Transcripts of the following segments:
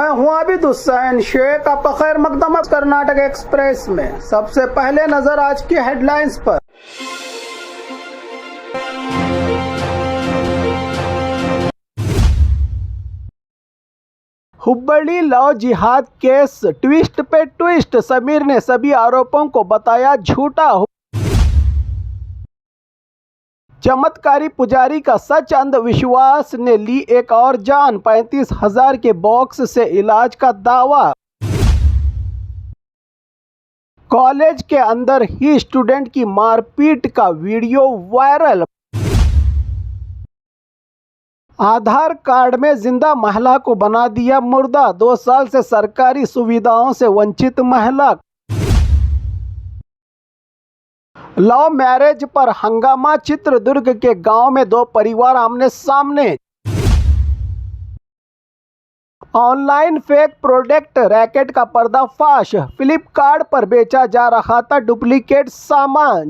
मैं हूं आबिद हुसैन शेख। आपका खैर मकदम कर्नाटक एक्सप्रेस में। सबसे पहले नजर आज की हेडलाइंस पर। हुब्बड़ी लव जिहाद केस ट्विस्ट पे ट्विस्ट, समीर ने सभी आरोपों को बताया झूठा। चमत्कारी पुजारी का सच, अंधविश्वास ने ली एक और जान, 35,000 के बॉक्स से इलाज का दावा। कॉलेज के अंदर ही स्टूडेंट की मारपीट का वीडियो वायरल। आधार कार्ड में जिंदा महिला को बना दिया मुर्दा, 2 साल से सरकारी सुविधाओं से वंचित महिला। लव मैरिज पर हंगामा, चित्रदुर्ग के गांव में 2 परिवार आमने सामने। ऑनलाइन फेक प्रोडक्ट रैकेट का पर्दाफाश, फ्लिपकार्ट पर बेचा जा रहा था डुप्लीकेट सामान।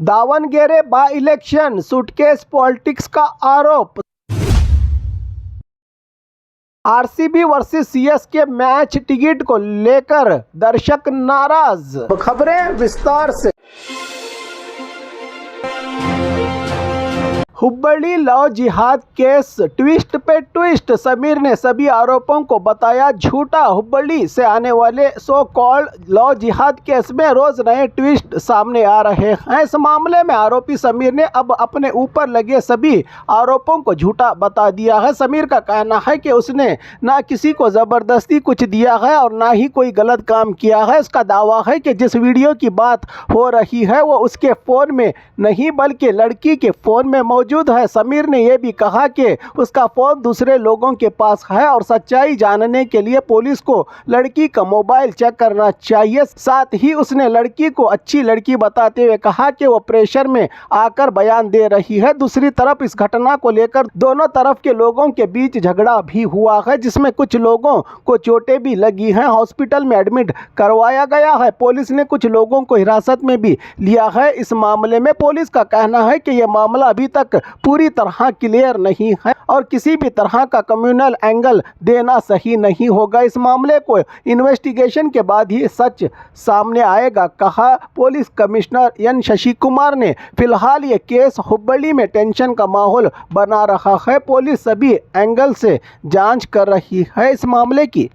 Davanagere by election suitcase politics का आरोप। RCB versus CSK match ticket को लेकर दर्शक नाराज। खबरें विस्तार से। Hubballi love jihad case twist पे ट्विस्ट, समीर ने सभी आरोपों को बताया झूठा। हुब्बड़ी से आने वाले so called love jihad case में रोज नए ट्विस्ट सामने आ रहे हैं। इस मामले में आरोपी समीर ने अब अपने ऊपर लगे सभी आरोपों को झूठा बता दिया है। समीर का कहना है कि उसने ना किसी को जबरदस्ती कुछ दिया है और ना ही कोई गलत काम किया है। उसका दावा है कि जिस वीडियो की बात हो रही है वो उसके फ़ोन में नहीं बल्कि लड़की के फ़ोन में मौजूद है। समीर ने यह भी कहा कि उसका फोन दूसरे लोगों के पास है और सच्चाई जानने के लिए पुलिस को लड़की का मोबाइल चेक करना चाहिए। साथ ही उसने लड़की को अच्छी लड़की बताते हुए कहा कि वो प्रेशर में आकर बयान दे रही है। दूसरी तरफ इस घटना को लेकर दोनों तरफ के लोगों के बीच झगड़ा भी हुआ है, जिसमें कुछ लोगों को चोटें भी लगी हैं। हॉस्पिटल में एडमिट करवाया गया है। पुलिस ने कुछ लोगों को हिरासत में भी लिया है। इस मामले में पुलिस का कहना है कि यह मामला अभी तक पूरी तरह क्लियर नहीं है और किसी भी तरह का कम्युनल एंगल देना सही नहीं होगा। इस मामले को इन्वेस्टिगेशन के बाद ही सच सामने आएगा, कहा police commissioner N Shashi Kumar ने। फिलहाल ये केस हुब्बड़ी में टेंशन का माहौल बना रहा है। पुलिस सभी एंगल से जांच कर रही है इस मामले की।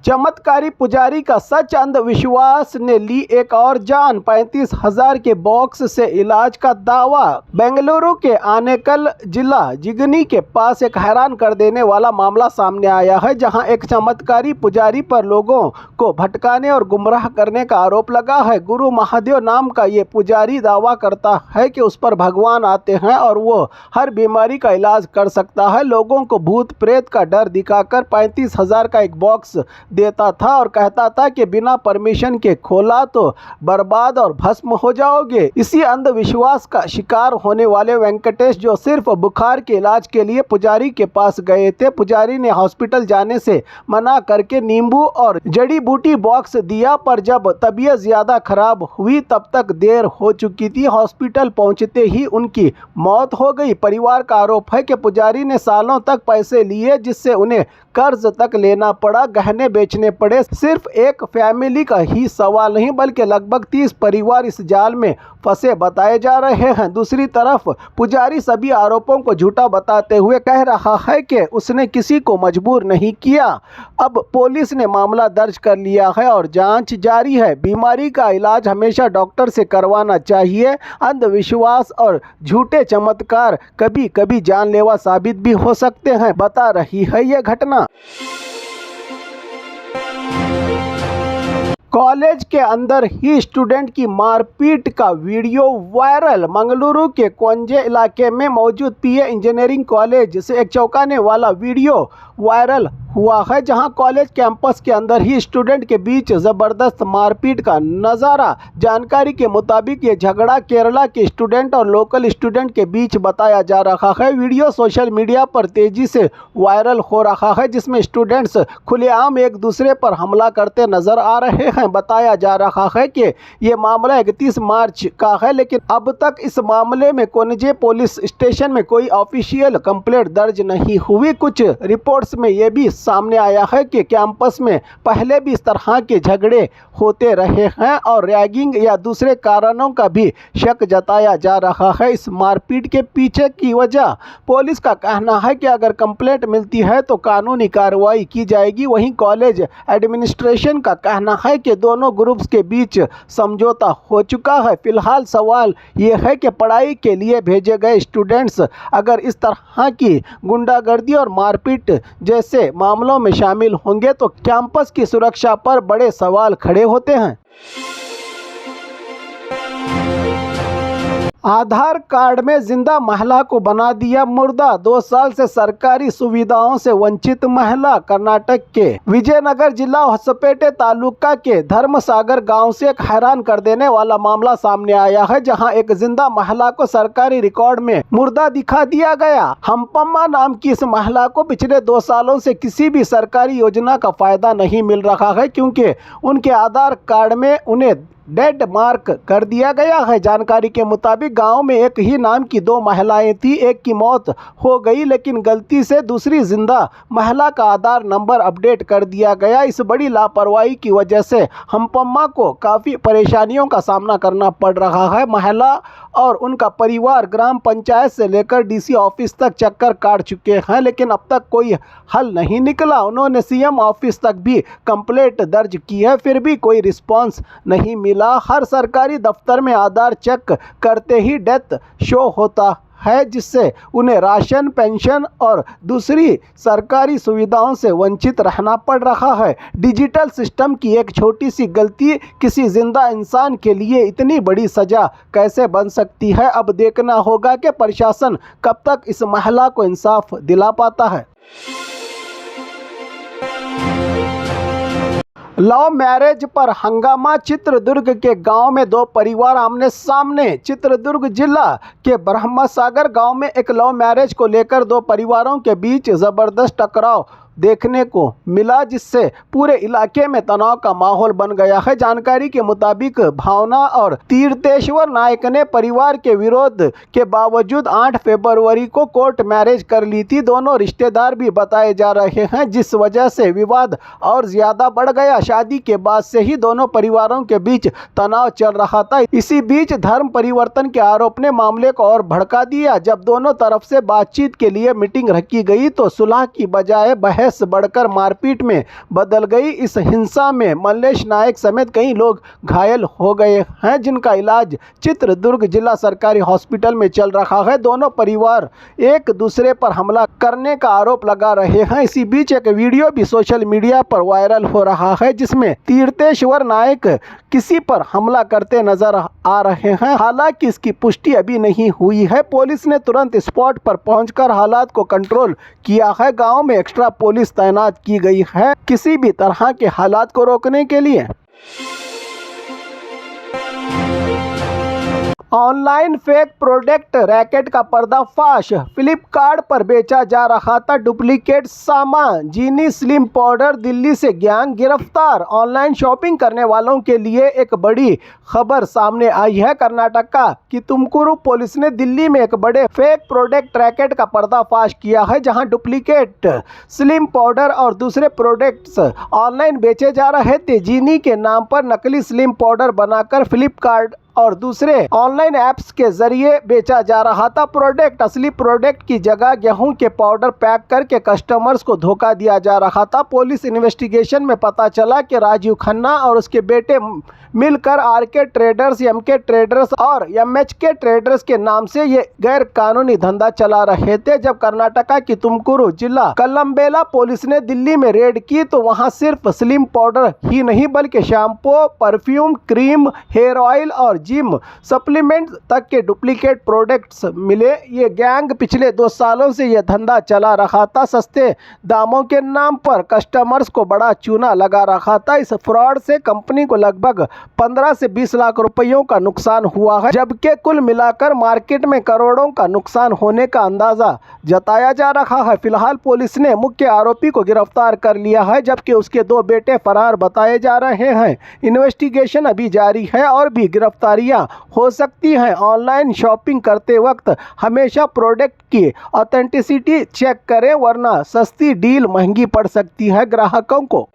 चमत्कारी पुजारी का सच, अंधविश्वास ने ली एक और जान, 35,000 के बॉक्स से इलाज का दावा। बेंगलुरु के आनेकल जिला जिगनी के पास एक हैरान कर देने वाला मामला सामने आया है, जहां एक चमत्कारी पुजारी पर लोगों को भटकाने और गुमराह करने का आरोप लगा है। गुरु महादेव नाम का ये पुजारी दावा करता है कि उस पर भगवान आते हैं और वो हर बीमारी का इलाज कर सकता है। लोगों को भूत प्रेत का डर दिखाकर 35,000 का एक बॉक्स देता था और कहता था कि बिना परमिशन के खोला तो बर्बाद और भस्म हो जाओगे। इसी अंधविश्वास का शिकार होने वाले वेंकटेश, जो सिर्फ बुखार के इलाज के लिए पुजारी के पास गए थे, पुजारी ने हॉस्पिटल जाने से मना करके नींबू और जड़ी बूटी बॉक्स दिया, पर जब तबीयत ज्यादा खराब हुई तब तक देर हो चुकी थी। हॉस्पिटल पहुंचते ही उनकी मौत हो गई। परिवार का आरोप है कि पुजारी ने सालों तक पैसे लिए, जिससे उन्हें कर्ज तक लेना पड़ा, गहने बेचने पड़े। सिर्फ एक फैमिली का ही सवाल नहीं बल्कि लगभग 30 परिवार इस जाल में फंसे बताए जा रहे हैं। दूसरी तरफ पुजारी सभी आरोपों को झूठा बताते हुए कह रहा है कि उसने किसी को मजबूर नहीं किया। अब पुलिस ने मामला दर्ज कर लिया है और जांच जारी है। बीमारी का इलाज हमेशा डॉक्टर से करवाना चाहिए। अंधविश्वास और झूठे चमत्कार कभी कभी जानलेवा साबित भी हो सकते हैं, बता रही है यह घटना। कॉलेज के अंदर ही स्टूडेंट की मारपीट का वीडियो वायरल। मंगलुरु के कोंजे इलाके में मौजूद पीए इंजीनियरिंग कॉलेज से एक चौंकाने वाला वीडियो वायरल हुआ है, जहां कॉलेज कैंपस के अंदर ही स्टूडेंट के बीच जबरदस्त मारपीट का नज़ारा। जानकारी के मुताबिक ये झगड़ा केरला के स्टूडेंट और लोकल स्टूडेंट के बीच बताया जा रहा है। वीडियो सोशल मीडिया पर तेजी से वायरल हो रहा है, जिसमें स्टूडेंट्स खुलेआम एक दूसरे पर हमला करते नजर आ रहे हैं। हैं। बताया जा रहा है कि ये मामला 31 मार्च का है, लेकिन अब तक इस मामले में कोनजे पुलिस स्टेशन में कोई ऑफिशियल कंप्लेंट दर्ज नहीं हुई। कुछ रिपोर्ट्स में ये भी सामने आया है कि कैंपस में पहले भी इस तरह के झगड़े होते रहे हैं और रैगिंग या दूसरे कारणों का भी शक जताया जा रहा है। इस मारपीट के पीछे की वजह पुलिस का कहना है कि अगर कंप्लेंट मिलती है तो कानूनी कार्रवाई की जाएगी। वहीं कॉलेज एडमिनिस्ट्रेशन का कहना है कि दोनों ग्रुप्स के बीच समझौता हो चुका है। फिलहाल सवाल ये है कि पढ़ाई के लिए भेजे गए स्टूडेंट्स अगर इस तरह की गुंडागर्दी और मारपीट जैसे मामलों में शामिल होंगे तो कैंपस की सुरक्षा पर बड़े सवाल खड़े होते हैं। आधार कार्ड में जिंदा महिला को बना दिया मुर्दा, 2 साल से सरकारी सुविधाओं से वंचित महिला। कर्नाटक के विजयनगर जिला होसपेटे तालुका के धर्मसागर गांव से एक हैरान कर देने वाला मामला सामने आया है, जहां एक जिंदा महिला को सरकारी रिकॉर्ड में मुर्दा दिखा दिया गया। हम्पम्मा नाम की इस महिला को पिछले 2 सालों से किसी भी सरकारी योजना का फायदा नहीं मिल रहा है, क्योंकि उनके आधार कार्ड में उन्हें डेड मार्क कर दिया गया है। जानकारी के मुताबिक गांव में एक ही नाम की 2 महिलाएं थी। एक की मौत हो गई, लेकिन गलती से दूसरी जिंदा महिला का आधार नंबर अपडेट कर दिया गया। इस बड़ी लापरवाही की वजह से हम्पम्मा को काफ़ी परेशानियों का सामना करना पड़ रहा है। महिला और उनका परिवार ग्राम पंचायत से लेकर डीसी ऑफिस तक चक्कर काट चुके हैं, लेकिन अब तक कोई हल नहीं निकला। उन्होंने सीएम ऑफिस तक भी कंप्लेंट दर्ज की है, फिर भी कोई रिस्पांस नहीं मिला। हर सरकारी दफ्तर में आधार चेक करते ही डेथ शो होता है, जिससे उन्हें राशन, पेंशन और दूसरी सरकारी सुविधाओं से वंचित रहना पड़ रहा है। डिजिटल सिस्टम की एक छोटी सी गलती किसी जिंदा इंसान के लिए इतनी बड़ी सजा कैसे बन सकती है। अब देखना होगा कि प्रशासन कब तक इस महिला को इंसाफ दिला पाता है। लव मैरिज पर हंगामा, चित्रदुर्ग के गांव में 2 परिवार आमने सामने। चित्रदुर्ग जिला के ब्रह्मसागर गांव में एक लव मैरिज को लेकर 2 परिवारों के बीच जबरदस्त टकराव देखने को मिला, जिससे पूरे इलाके में तनाव का माहौल बन गया है। जानकारी के मुताबिक भावना और तीर्थेश्वर नायक ने परिवार के विरोध के बावजूद 8 फरवरी को कोर्ट मैरिज कर ली थी। दोनों रिश्तेदार भी बताए जा रहे हैं, जिस वजह से विवाद और ज्यादा बढ़ गया। शादी के बाद से ही दोनों परिवारों के बीच तनाव चल रहा था। इसी बीच धर्म परिवर्तन के आरोप ने मामले को और भड़का दिया। जब दोनों तरफ से बातचीत के लिए मीटिंग रखी गई तो सुलह की बजाय बहस बढ़कर मारपीट में बदल गई। इस हिंसा में मल्लेश नायक समेत कई लोग घायल हो गए हैं, जिनका इलाज चित्रदुर्ग जिला सरकारी हॉस्पिटल में चल रहा है। दोनों परिवार एक दूसरे पर हमला करने का आरोप लगा रहे हैं। इसी बीच एक वीडियो भी सोशल मीडिया पर वायरल हो रहा है, जिसमें तीर्थेश्वर नायक किसी पर हमला करते नजर आ रहे हैं। हालांकि इसकी पुष्टि अभी नहीं हुई है। पुलिस ने तुरंत स्पॉट पर पहुंचकर हालात को कंट्रोल किया है। गांव में एक्स्ट्रा पुलिस तैनात की गई है किसी भी तरह के हालात को रोकने के लिए। ऑनलाइन फेक प्रोडक्ट रैकेट का पर्दाफाश, फ्लिपकार्ट पर बेचा जा रहा था डुप्लीकेट सामान। जीनी स्लिम पाउडर, दिल्ली से गैंग गिरफ्तार। ऑनलाइन शॉपिंग करने वालों के लिए एक बड़ी खबर सामने आई है। कर्नाटका की तुमकुरू पुलिस ने दिल्ली में एक बड़े फेक प्रोडक्ट रैकेट का पर्दाफाश किया है, जहां डुप्लीकेट स्लिम पाउडर और दूसरे प्रोडक्ट्स ऑनलाइन बेचे जा रहे थे। जीनी के नाम पर नकली स्लिम पाउडर बनाकर फ्लिपकार्ट और दूसरे ऑनलाइन ऐप्स के जरिए बेचा जा रहा था। प्रोडक्ट असली प्रोडक्ट की जगह गेहूं के पाउडर पैक करके कस्टमर्स को धोखा दिया जा रहा था। पुलिस इन्वेस्टिगेशन में पता चला कि राजीव खन्ना और उसके बेटे मिलकर आरके ट्रेडर्स, एमके ट्रेडर्स और एमएचके ट्रेडर्स के नाम से ये गैर कानूनी धंधा चला रहे थे। जब कर्नाटका की तुमकुरू जिला कलम्बेला पुलिस ने दिल्ली में रेड की तो वहां सिर्फ स्लिम पाउडर ही नहीं बल्कि shampoo, perfume, cream, hair oil और जिम सप्लीमेंट तक के डुप्लीकेट प्रोडक्ट्स मिले। ये गैंग पिछले 2 सालों से ये धंधा चला रहा था। सस्ते दामों के नाम पर कस्टमर्स को बड़ा चूना लगा रखा था। इस फ्रॉड से कंपनी को लगभग 15 से 20 लाख रुपयों का नुकसान हुआ है, जबकि कुल मिलाकर मार्केट में करोड़ों का नुकसान होने का अंदाजा जताया जा रहा है। फिलहाल पुलिस ने मुख्य आरोपी को गिरफ्तार कर लिया है, जबकि उसके 2 बेटे फरार बताए जा रहे हैं। इन्वेस्टिगेशन अभी जारी है और भी गिरफ्तारियां हो सकती हैं। ऑनलाइन शॉपिंग करते वक्त हमेशा प्रोडक्ट की ऑथेंटिसिटी चेक करें, वरना सस्ती डील महंगी पड़ सकती है ग्राहकों को।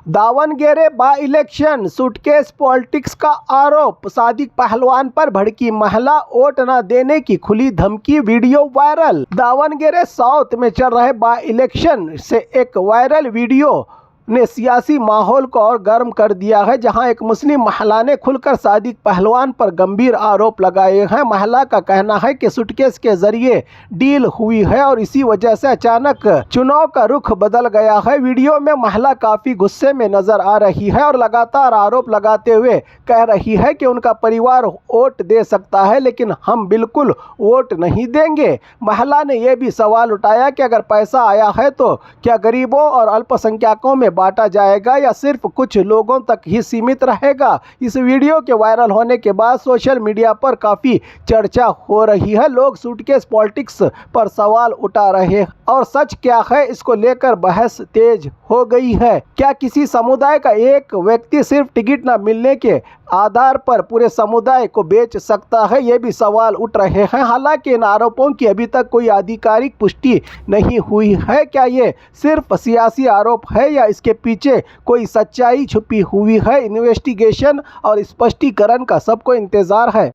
Davanagere by election suitcase politics का आरोप। सादिक पहलवान पर भड़की महिला, वोट न देने की खुली धमकी, वीडियो वायरल। दावणगेरे साउथ में चल रहे बाई इलेक्शन से एक वायरल वीडियो ने सियासी माहौल को और गर्म कर दिया है, जहां एक मुस्लिम महिला ने खुलकर सादिक पहलवान पर गंभीर आरोप लगाए हैं। महिला का कहना है कि सूटकेस के जरिए डील हुई है और इसी वजह से अचानक चुनाव का रुख बदल गया है। वीडियो में महिला काफी गुस्से में नजर आ रही है और लगातार आरोप लगाते हुए कह रही है कि उनका परिवार वोट दे सकता है, लेकिन हम बिल्कुल वोट नहीं देंगे। महिला ने यह भी सवाल उठाया कि अगर पैसा आया है तो क्या गरीबों और अल्पसंख्यकों में बांटा जाएगा या सिर्फ कुछ लोगों तक ही सीमित रहेगा। इस वीडियो के वायरल होने के बाद सोशल मीडिया पर काफी चर्चा हो रही है। लोग सूटकेस पॉलिटिक्स पर सवाल उठा रहे हैं और सच क्या है, इसको लेकर बहस तेज हो गई है। क्या किसी समुदाय का एक व्यक्ति सिर्फ टिकट न मिलने के आधार पर पूरे समुदाय को बेच सकता है? ये भी सवाल उठ रहे हैं। हालांकि इन आरोपों की अभी तक कोई आधिकारिक पुष्टि नहीं हुई है। क्या ये सिर्फ सियासी आरोप है या इसके पीछे कोई सच्चाई छुपी हुई है? इन्वेस्टिगेशन और स्पष्टीकरण का सबको इंतजार है।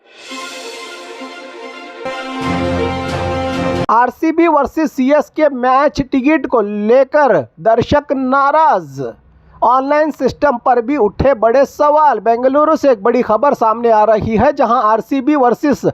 RCB versus CSK match ticket को लेकर दर्शक नाराज। ऑनलाइन सिस्टम पर भी उठे बड़े सवाल। बेंगलुरु से एक बड़ी खबर सामने आ रही है, जहां RCB versus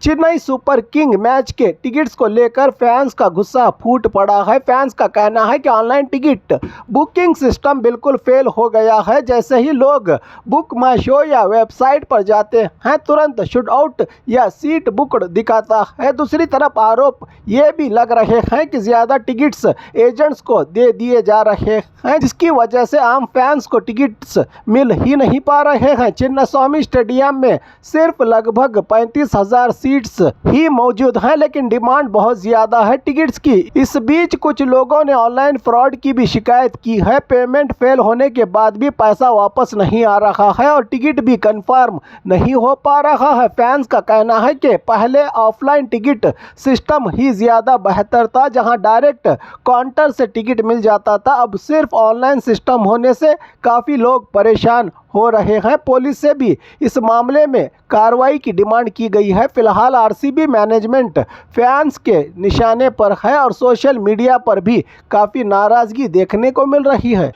Chennai super king match के टिकट्स को लेकर फैंस का गुस्सा फूट पड़ा है। फैंस का कहना है कि ऑनलाइन टिकट बुकिंग सिस्टम बिल्कुल फेल हो गया है। जैसे ही लोग बुक माई शो या वेबसाइट पर जाते हैं, तुरंत शूट आउट या सीट बुकड दिखाता है। दूसरी तरफ आरोप ये भी लग रहे हैं कि ज़्यादा टिकट्स एजेंट्स को दे दिए जा रहे हैं, जिसकी वजह से आम फैंस को टिकट्स मिल ही नहीं पा रहे हैं। चिन्नास्वामी स्टेडियम में सिर्फ लगभग 35,000 सीट्स ही मौजूद हैं, लेकिन डिमांड बहुत ज्यादा है टिकट्स की। इस बीच कुछ लोगों ने ऑनलाइन फ्रॉड की भी शिकायत की है। पेमेंट फेल होने के बाद भी पैसा वापस नहीं आ रहा है और टिकट भी कंफर्म नहीं हो पा रहा है। फैंस का कहना है कि पहले ऑफलाइन टिकट सिस्टम ही ज्यादा बेहतर था, जहां डायरेक्ट काउंटर से टिकट मिल जाता था। अब सिर्फ ऑनलाइन सिस्टम होने से काफी लोग परेशान हो रहे हैं। पुलिस से भी इस मामले में कार्रवाई की डिमांड की गई है। फिलहाल आरसीबी मैनेजमेंट फैंस के निशाने पर है और सोशल मीडिया पर भी काफ़ी नाराज़गी देखने को मिल रही है।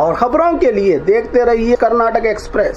और खबरों के लिए देखते रहिए कर्नाटक एक्सप्रेस।